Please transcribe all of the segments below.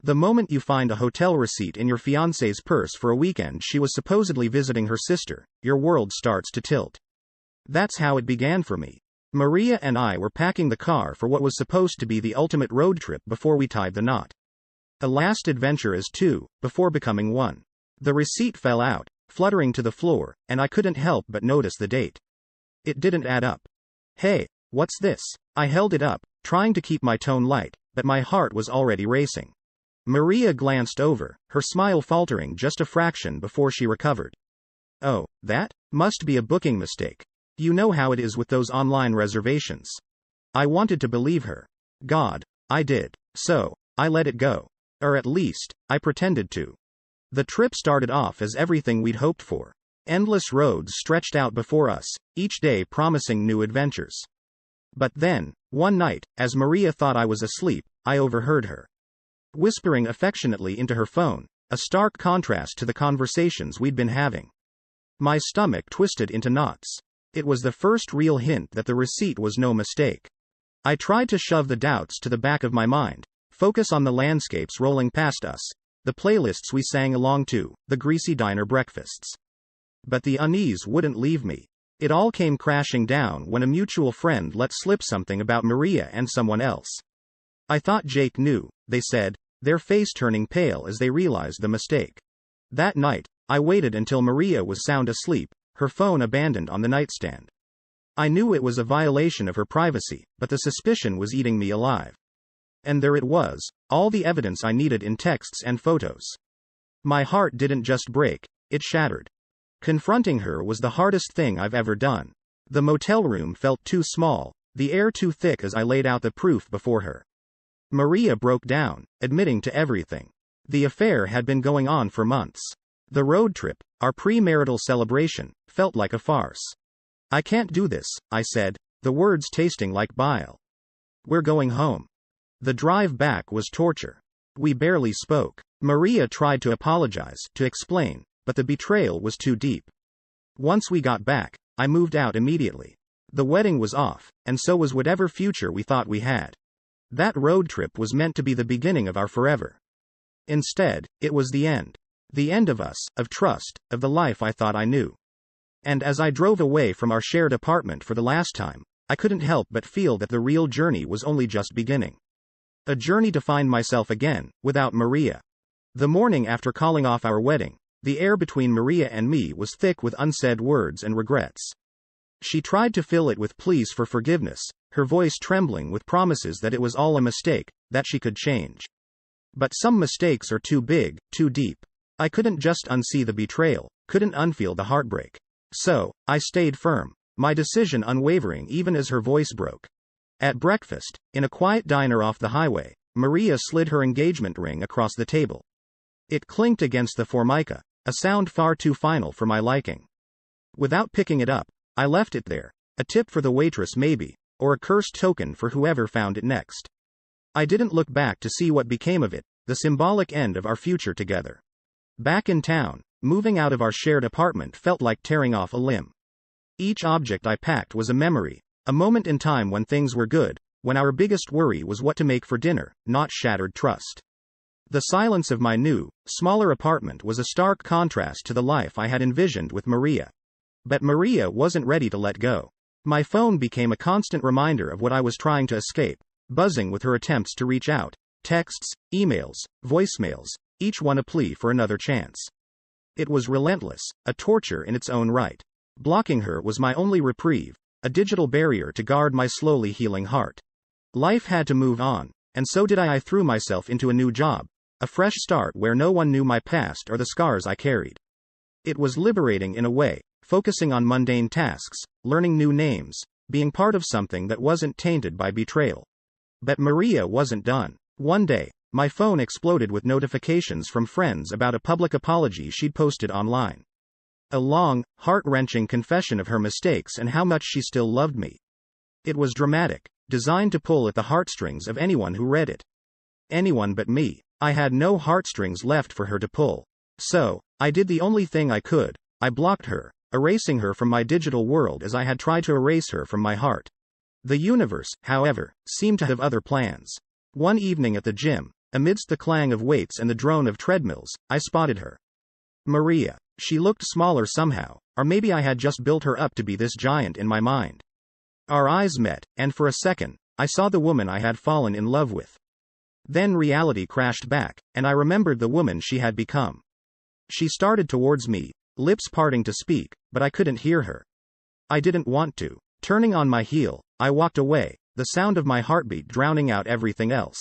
The moment you find a hotel receipt in your fiancée's purse for a weekend she was supposedly visiting her sister, your world starts to tilt. That's how it began for me. Maria and I were packing the car for what was supposed to be the ultimate road trip before we tied the knot. A last adventure as two, before becoming one. The receipt fell out, fluttering to the floor, and I couldn't help but notice the date. It didn't add up. Hey, what's this? I held it up, trying to keep my tone light, but my heart was already racing. Maria glanced over, her smile faltering just a fraction before she recovered. Oh, that must be a booking mistake. You know how it is with those online reservations. I wanted to believe her. God, I did. So, I let it go. Or at least, I pretended to. The trip started off as everything we'd hoped for. Endless roads stretched out before us, each day promising new adventures. But then, one night, as Maria thought I was asleep, I overheard her whispering affectionately into her phone, a stark contrast to the conversations we'd been having. My stomach twisted into knots. It was the first real hint that the receipt was no mistake. I tried to shove the doubts to the back of my mind, focus on the landscapes rolling past us, the playlists we sang along to, the greasy diner breakfasts. But the unease wouldn't leave me. It all came crashing down when a mutual friend let slip something about Maria and someone else. I thought Jake knew, they said, their face turning pale as they realized the mistake. That night, I waited until Maria was sound asleep, her phone abandoned on the nightstand. I knew it was a violation of her privacy, but the suspicion was eating me alive. And there it was, all the evidence I needed in texts and photos. My heart didn't just break, it shattered. Confronting her was the hardest thing I've ever done. The motel room felt too small, the air too thick as I laid out the proof before her. Maria broke down, admitting to everything. The affair had been going on for months. The road trip, our premarital celebration, felt like a farce. I can't do this, I said, the words tasting like bile. We're going home. The drive back was torture. We barely spoke. Maria tried to apologize, to explain, but the betrayal was too deep. Once we got back, I moved out immediately. The wedding was off, and so was whatever future we thought we had. That road trip was meant to be the beginning of our forever. Instead, it was the end. The end of us, of trust, of the life I thought I knew. And as I drove away from our shared apartment for the last time, I couldn't help but feel that the real journey was only just beginning. A journey to find myself again, without Maria. The morning after calling off our wedding, the air between Maria and me was thick with unsaid words and regrets. She tried to fill it with pleas for forgiveness, her voice trembling with promises that it was all a mistake, that she could change. But some mistakes are too big, too deep. I couldn't just unsee the betrayal, couldn't unfeel the heartbreak. So, I stayed firm, my decision unwavering even as her voice broke. At breakfast, in a quiet diner off the highway, Maria slid her engagement ring across the table. It clinked against the formica, a sound far too final for my liking. Without picking it up, I left it there, a tip for the waitress maybe, or a cursed token for whoever found it next. I didn't look back to see what became of it, the symbolic end of our future together. Back in town, moving out of our shared apartment felt like tearing off a limb. Each object I packed was a memory, a moment in time when things were good, when our biggest worry was what to make for dinner, not shattered trust. The silence of my new, smaller apartment was a stark contrast to the life I had envisioned with Maria. But Maria wasn't ready to let go. My phone became a constant reminder of what I was trying to escape, buzzing with her attempts to reach out, texts, emails, voicemails, each one a plea for another chance. It was relentless, a torture in its own right. Blocking her was my only reprieve, a digital barrier to guard my slowly healing heart. Life had to move on, and so did I. I threw myself into a new job, a fresh start where no one knew my past or the scars I carried. It was liberating in a way, focusing on mundane tasks, learning new names, being part of something that wasn't tainted by betrayal. But Maria wasn't done. One day, my phone exploded with notifications from friends about a public apology she'd posted online. A long, heart-wrenching confession of her mistakes and how much she still loved me. It was dramatic, designed to pull at the heartstrings of anyone who read it. Anyone but me. I had no heartstrings left for her to pull. So, I did the only thing I could. I blocked her, erasing her from my digital world as I had tried to erase her from my heart. The universe, however, seemed to have other plans. One evening at the gym, amidst the clang of weights and the drone of treadmills, I spotted her. Maria. She looked smaller somehow, or maybe I had just built her up to be this giant in my mind. Our eyes met, and for a second, I saw the woman I had fallen in love with. Then reality crashed back, and I remembered the woman she had become. She started towards me, lips parting to speak, but I couldn't hear her. I didn't want to. Turning on my heel, I walked away, the sound of my heartbeat drowning out everything else.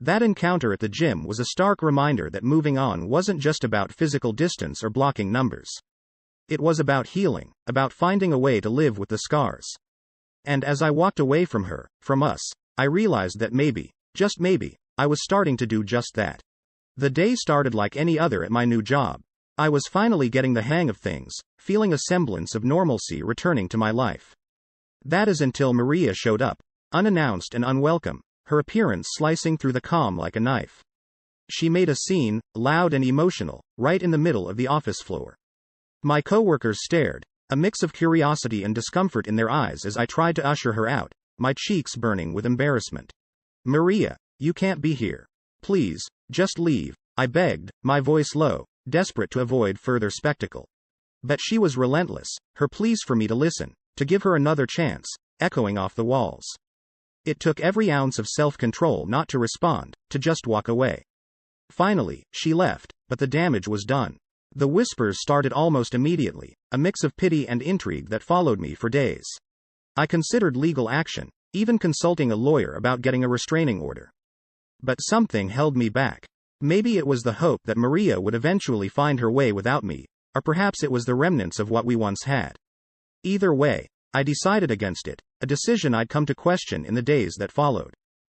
That encounter at the gym was a stark reminder that moving on wasn't just about physical distance or blocking numbers. It was about healing, about finding a way to live with the scars. And as I walked away from her, from us, I realized that maybe, just maybe, I was starting to do just that. The day started like any other at my new job. I was finally getting the hang of things, feeling a semblance of normalcy returning to my life. That is until Maria showed up, unannounced and unwelcome, her appearance slicing through the calm like a knife. She made a scene, loud and emotional, right in the middle of the office floor. My coworkers stared, a mix of curiosity and discomfort in their eyes as I tried to usher her out, my cheeks burning with embarrassment. Maria, you can't be here. Please, just leave, I begged, my voice low, desperate to avoid further spectacle. But she was relentless, her pleas for me to listen, to give her another chance, echoing off the walls. It took every ounce of self-control not to respond, to just walk away. Finally, she left, but the damage was done. The whispers started almost immediately, a mix of pity and intrigue that followed me for days. I considered legal action, even consulting a lawyer about getting a restraining order. But something held me back. Maybe it was the hope that Maria would eventually find her way without me, or perhaps it was the remnants of what we once had. Either way, I decided against it, a decision I'd come to question in the days that followed.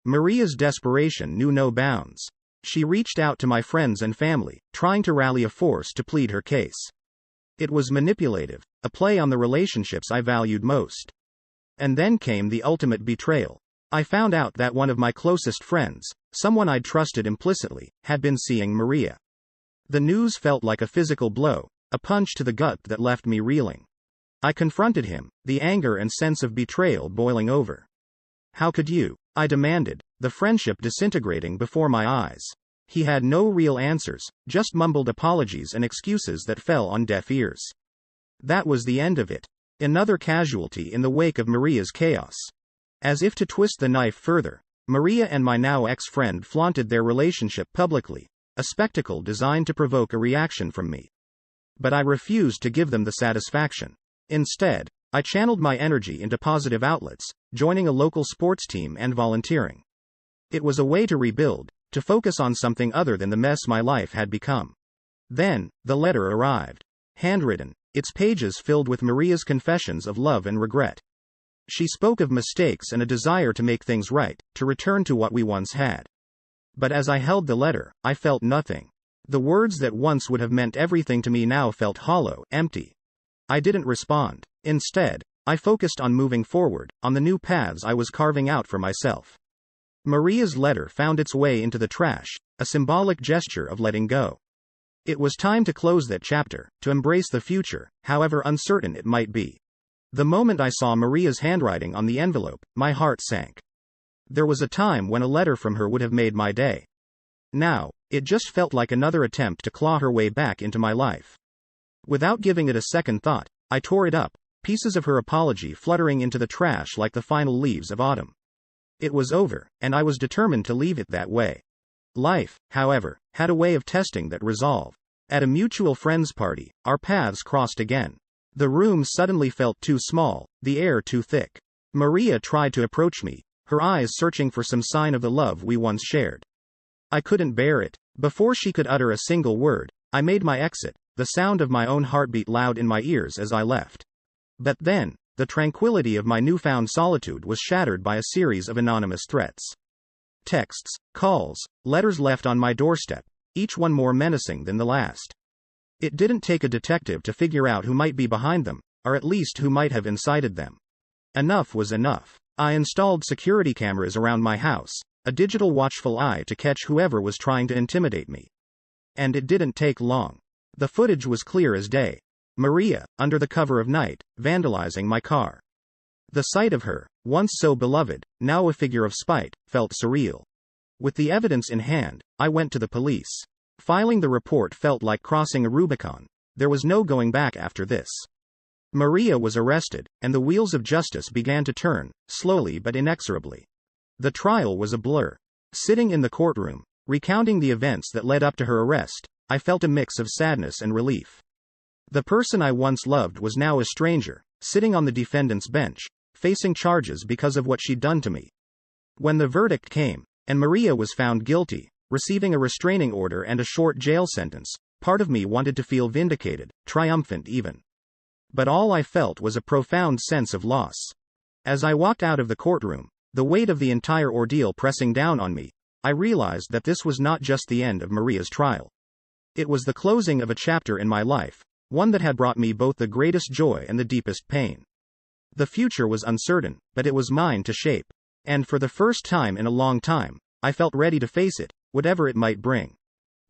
Maria's desperation knew no bounds. She reached out to my friends and family, trying to rally a force to plead her case. It was manipulative, a play on the relationships I valued most. And then came the ultimate betrayal. I found out that one of my closest friends, someone I'd trusted implicitly, had been seeing Maria. The news felt like a physical blow, a punch to the gut that left me reeling. I confronted him, the anger and sense of betrayal boiling over. How could you? I demanded, the friendship disintegrating before my eyes. He had no real answers, just mumbled apologies and excuses that fell on deaf ears. That was the end of it. Another casualty in the wake of Maria's chaos. As if to twist the knife further, Maria and my now ex-friend flaunted their relationship publicly, a spectacle designed to provoke a reaction from me. But I refused to give them the satisfaction. Instead, I channeled my energy into positive outlets, joining a local sports team and volunteering. It was a way to rebuild, to focus on something other than the mess my life had become. Then, the letter arrived. Handwritten, its pages filled with Maria's confessions of love and regret. She spoke of mistakes and a desire to make things right, to return to what we once had. But as I held the letter, I felt nothing. The words that once would have meant everything to me now felt hollow, empty. I didn't respond. Instead, I focused on moving forward, on the new paths I was carving out for myself. Maria's letter found its way into the trash, a symbolic gesture of letting go. It was time to close that chapter, to embrace the future, however uncertain it might be. The moment I saw Maria's handwriting on the envelope, my heart sank. There was a time when a letter from her would have made my day. Now, it just felt like another attempt to claw her way back into my life. Without giving it a second thought, I tore it up, pieces of her apology fluttering into the trash like the final leaves of autumn. It was over, and I was determined to leave it that way. Life, however, had a way of testing that resolve. At a mutual friends party, our paths crossed again. The room suddenly felt too small, the air too thick. Maria tried to approach me, her eyes searching for some sign of the love we once shared. I couldn't bear it. Before she could utter a single word, I made my exit, the sound of my own heartbeat loud in my ears as I left. But then, the tranquility of my newfound solitude was shattered by a series of anonymous threats. Texts, calls, letters left on my doorstep, each one more menacing than the last. It didn't take a detective to figure out who might be behind them, or at least who might have incited them. Enough was enough. I installed security cameras around my house, a digital watchful eye to catch whoever was trying to intimidate me. And it didn't take long. The footage was clear as day. Maria, under the cover of night, vandalizing my car. The sight of her, once so beloved, now a figure of spite, felt surreal. With the evidence in hand, I went to the police. Filing the report felt like crossing a Rubicon. There was no going back after this. Maria was arrested, and the wheels of justice began to turn, slowly but inexorably. The trial was a blur. Sitting in the courtroom, recounting the events that led up to her arrest, I felt a mix of sadness and relief. The person I once loved was now a stranger, sitting on the defendant's bench, facing charges because of what she'd done to me. When the verdict came, and Maria was found guilty, receiving a restraining order and a short jail sentence, part of me wanted to feel vindicated, triumphant even. But all I felt was a profound sense of loss. As I walked out of the courtroom, the weight of the entire ordeal pressing down on me, I realized that this was not just the end of Maria's trial. It was the closing of a chapter in my life, one that had brought me both the greatest joy and the deepest pain. The future was uncertain, but it was mine to shape. And for the first time in a long time, I felt ready to face it, whatever it might bring.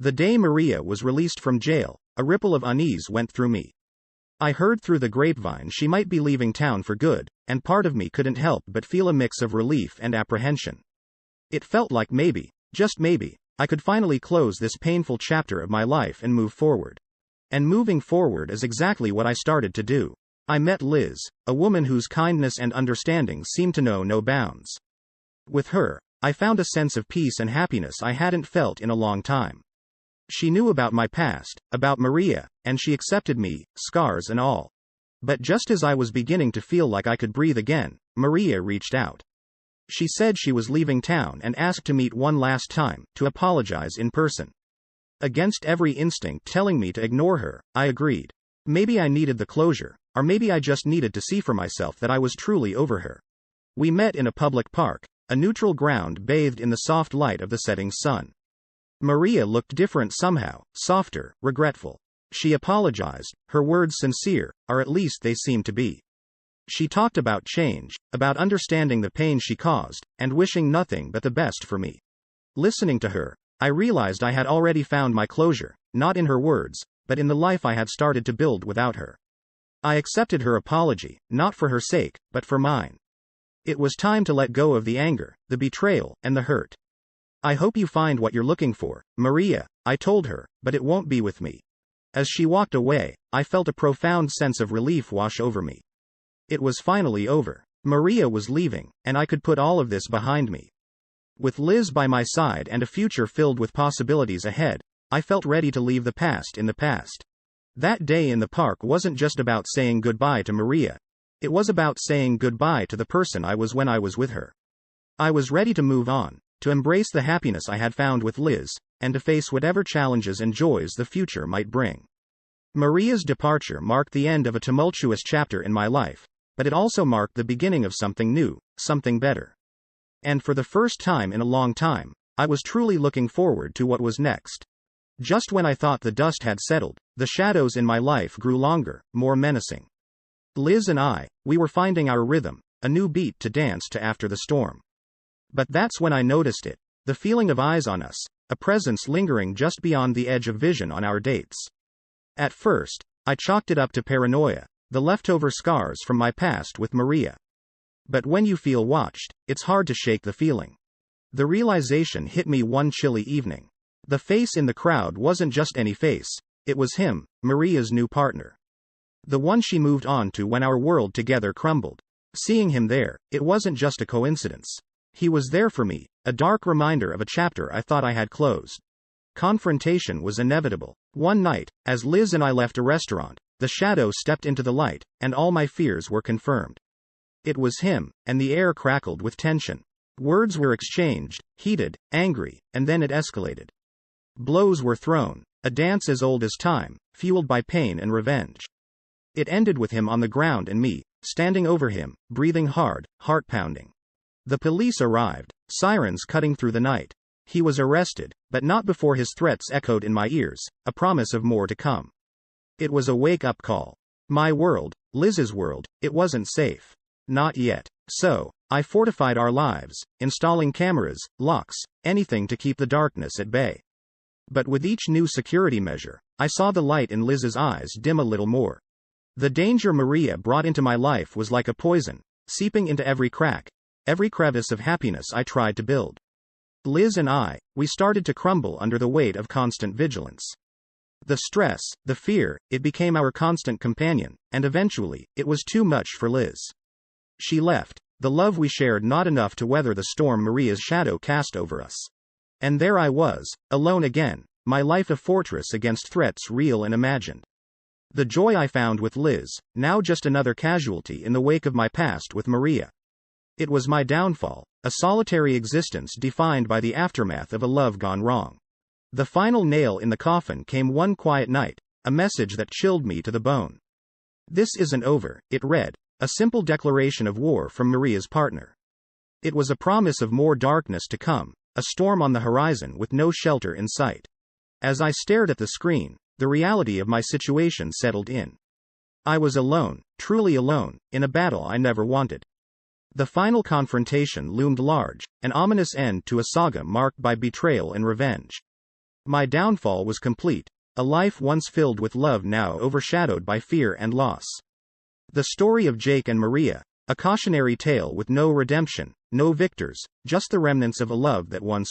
The day Maria was released from jail, a ripple of unease went through me. I heard through the grapevine she might be leaving town for good, and part of me couldn't help but feel a mix of relief and apprehension. It felt like maybe, just maybe, I could finally close this painful chapter of my life and move forward. And moving forward is exactly what I started to do. I met Liz, a woman whose kindness and understanding seemed to know no bounds. With her, I found a sense of peace and happiness I hadn't felt in a long time. She knew about my past, about Maria, and she accepted me, scars and all. But just as I was beginning to feel like I could breathe again, Maria reached out. She said she was leaving town and asked to meet one last time, to apologize in person. Against every instinct telling me to ignore her, I agreed. Maybe I needed the closure, or maybe I just needed to see for myself that I was truly over her. We met in a public park, a neutral ground bathed in the soft light of the setting sun. Maria looked different somehow, softer, regretful. She apologized, her words sincere, or at least they seemed to be. She talked about change, about understanding the pain she caused, and wishing nothing but the best for me. Listening to her, I realized I had already found my closure, not in her words, but in the life I had started to build without her. I accepted her apology, not for her sake, but for mine. It was time to let go of the anger, the betrayal, and the hurt. I hope you find what you're looking for, Maria, I told her, but it won't be with me. As she walked away, I felt a profound sense of relief wash over me. It was finally over. Maria was leaving, and I could put all of this behind me. With Liz by my side and a future filled with possibilities ahead, I felt ready to leave the past in the past. That day in the park wasn't just about saying goodbye to Maria. It was about saying goodbye to the person I was when I was with her. I was ready to move on, to embrace the happiness I had found with Liz, and to face whatever challenges and joys the future might bring. Maria's departure marked the end of a tumultuous chapter in my life, but it also marked the beginning of something new, something better. And for the first time in a long time, I was truly looking forward to what was next. Just when I thought the dust had settled, the shadows in my life grew longer, more menacing. Liz and we were finding our rhythm, a new beat to dance to after the storm. But that's when I noticed it, the feeling of eyes on us, a presence lingering just beyond the edge of vision on our dates. At first, I chalked it up to paranoia, the leftover scars from my past with Maria. But when you feel watched, it's hard to shake the feeling. The realization hit me one chilly evening. The face in the crowd wasn't just any face, it was him, Maria's new partner. The one she moved on to when our world together crumbled. Seeing him there, it wasn't just a coincidence. He was there for me, a dark reminder of a chapter I thought I had closed. Confrontation was inevitable. One night, as Liz and I left a restaurant, the shadow stepped into the light, and all my fears were confirmed. It was him, and the air crackled with tension. Words were exchanged, heated, angry, and then it escalated. Blows were thrown, a dance as old as time, fueled by pain and revenge. It ended with him on the ground and me, standing over him, breathing hard, heart pounding. The police arrived, sirens cutting through the night. He was arrested, but not before his threats echoed in my ears, a promise of more to come. It was a wake-up call. My world, Liz's world, it wasn't safe. Not yet. So, I fortified our lives, installing cameras, locks, anything to keep the darkness at bay. But with each new security measure, I saw the light in Liz's eyes dim a little more. The danger Maria brought into my life was like a poison, seeping into every crack, every crevice of happiness I tried to build. Liz and we started to crumble under the weight of constant vigilance. The stress, the fear, it became our constant companion, and eventually, it was too much for Liz. She left, the love we shared not enough to weather the storm Maria's shadow cast over us. And there I was, alone again, my life a fortress against threats real and imagined. The joy I found with Liz, now just another casualty in the wake of my past with Maria. It was my downfall, a solitary existence defined by the aftermath of a love gone wrong. The final nail in the coffin came one quiet night, a message that chilled me to the bone. "This isn't over," it read, a simple declaration of war from Maria's partner. It was a promise of more darkness to come, a storm on the horizon with no shelter in sight. As I stared at the screen, the reality of my situation settled in. I was alone, truly alone, in a battle I never wanted. The final confrontation loomed large, an ominous end to a saga marked by betrayal and revenge. My downfall was complete, a life once filled with love now overshadowed by fear and loss. The story of Jake and Maria, a cautionary tale with no redemption, no victors, just the remnants of a love that once